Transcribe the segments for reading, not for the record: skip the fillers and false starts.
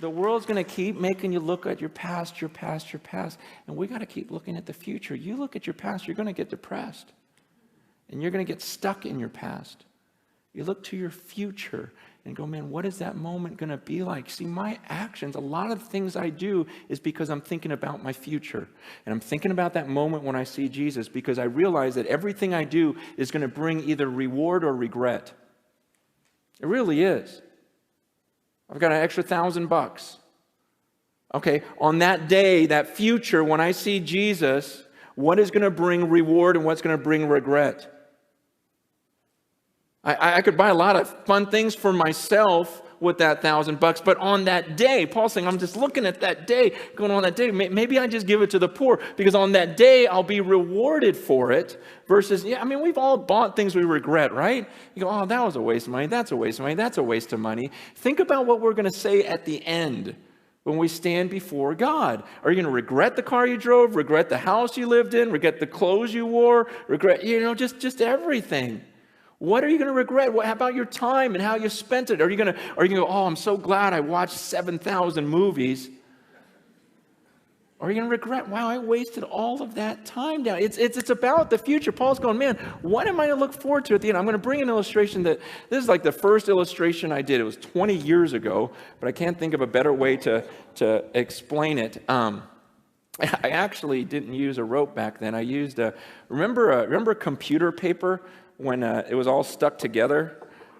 The world's going to keep making you look at your past, your past, your past. And we got to keep looking at the future. You look at your past, you're going to get depressed. And you're going to get stuck in your past. You look to your future and go, man, what is that moment going to be like? See, my actions, a lot of the things I do is because I'm thinking about my future. And I'm thinking about that moment when I see Jesus, because I realize that everything I do is going to bring either reward or regret. It really is. I've got an extra $1,000. Okay, on that day, that future, when I see Jesus, what is going to bring reward and what's going to bring regret? I could buy a lot of fun things for myself with that $1,000, but on that day, Paul's saying, I'm just looking at that day, going on that day, maybe I just give it to the poor, because on that day, I'll be rewarded for it, versus, we've all bought things we regret, right? You go, oh, that was a waste of money, that's a waste of money, that's a waste of money. Think about what we're going to say at the end when we stand before God. Are you going to regret the car you drove, regret the house you lived in, regret the clothes you wore, regret, just everything? What are you going to regret? What about your time and how you spent it? Are you going to go, oh, I'm so glad I watched 7,000 movies? Or are you going to regret, wow, I wasted all of that time down? It's about the future. Paul's going, man, what am I going to look forward to at the end? I'm going to bring an illustration that, this is like the first illustration I did. It was 20 years ago, but I can't think of a better way to explain it. I actually didn't use a rope back then. I used remember computer paper when it was all stuck together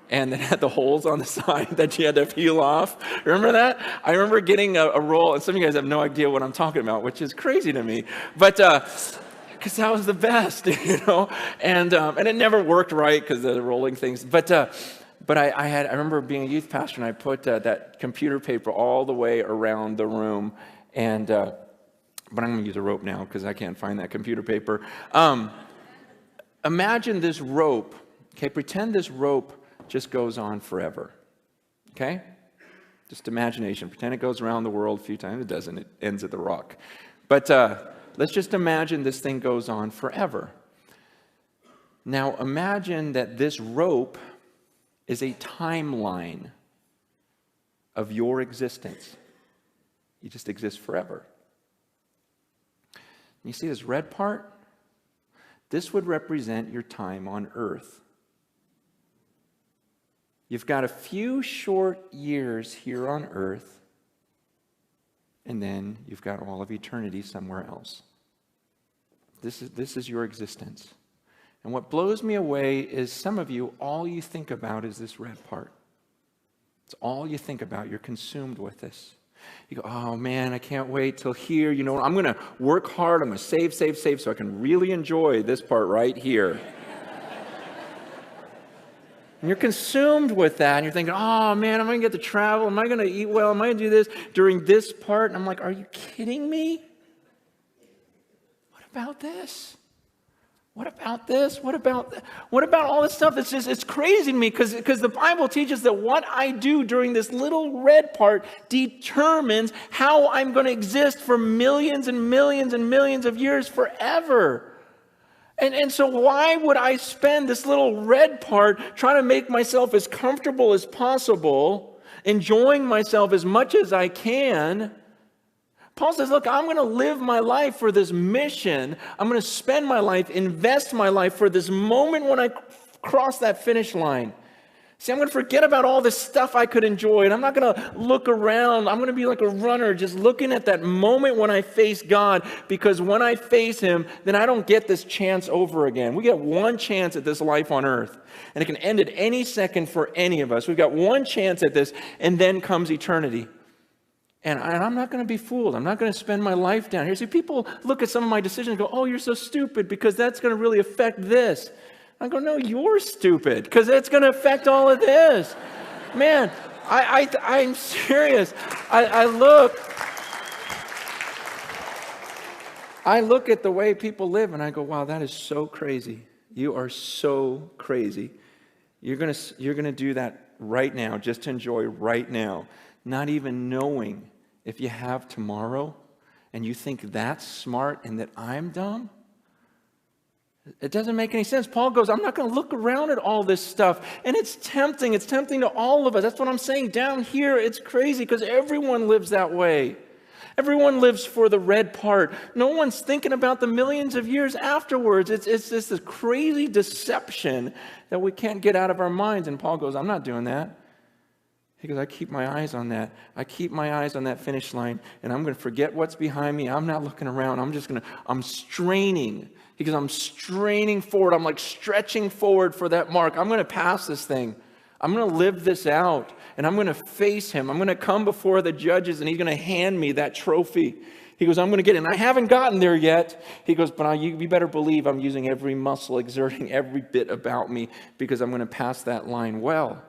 and it had the holes on the side that you had to peel off? Remember that? I remember getting a roll, and some of you guys have no idea what I'm talking about, which is crazy to me. But because that was the best, and it never worked right because of the rolling things. But I remember being a youth pastor, and I put that computer paper all the way around the room, and but I'm going to use a rope now because I can't find that computer paper. Imagine this rope, okay? Pretend this rope just goes on forever, okay? Just imagination. Pretend it goes around the world a few times. It doesn't. It ends at the rock. But let's just imagine this thing goes on forever. Now imagine that this rope is a timeline of your existence. You just exist forever. You see this red part? This would represent your time on earth. You've got a few short years here on earth, and then you've got all of eternity somewhere else. This is your existence. And what blows me away is some of you, all you think about is this red part. It's all you think about. You're consumed with this. You go, oh man, I can't wait till here. I'm going to work hard. I'm going to save so I can really enjoy this part right here. And you're consumed with that. And you're thinking, oh man, am I going to get to travel? Am I going to eat well? Am I going to do this during this part? And I'm like, are you kidding me? What about this? What about this? What about all this stuff? It's crazy to me because the Bible teaches that what I do during this little red part determines how I'm going to exist for millions and millions and millions of years forever. And so why would I spend this little red part trying to make myself as comfortable as possible, enjoying myself as much as I can? Paul says, look, I'm going to live my life for this mission. I'm going to spend my life, invest my life for this moment when I cross that finish line. See, I'm going to forget about all this stuff I could enjoy, and I'm not going to look around. I'm going to be like a runner, just looking at that moment when I face God, because when I face Him, then I don't get this chance over again. We get one chance at this life on earth, and it can end at any second for any of us. We've got one chance at this, and then comes eternity. And I'm not going to be fooled. I'm not going to spend my life down here. See, people look at some of my decisions and go, oh, you're so stupid because that's going to really affect this. I go, no, you're stupid because it's going to affect all of this. Man, I'm serious. I look at the way people live and I go, wow, that is so crazy. You are so crazy. You're going to do that right now, just to enjoy right now, not even knowing if you have tomorrow, and you think that's smart and that I'm dumb? It doesn't make any sense. Paul goes, I'm not going to look around at all this stuff. And it's tempting. It's tempting to all of us. That's what I'm saying. Down here, it's crazy because everyone lives that way. Everyone lives for the red part. No one's thinking about the millions of years afterwards. It's just this crazy deception that we can't get out of our minds. And Paul goes, I'm not doing that. He goes, I keep my eyes on that. I keep my eyes on that finish line, and I'm going to forget what's behind me. I'm not looking around. I'm straining. He goes, I'm straining forward. I'm like stretching forward for that mark. I'm going to pass this thing. I'm going to live this out, and I'm going to face him. I'm going to come before the judges, and he's going to hand me that trophy. He goes, I'm going to get it. And I haven't gotten there yet. He goes, but you better believe I'm using every muscle, exerting every bit about me, because I'm going to pass that line well.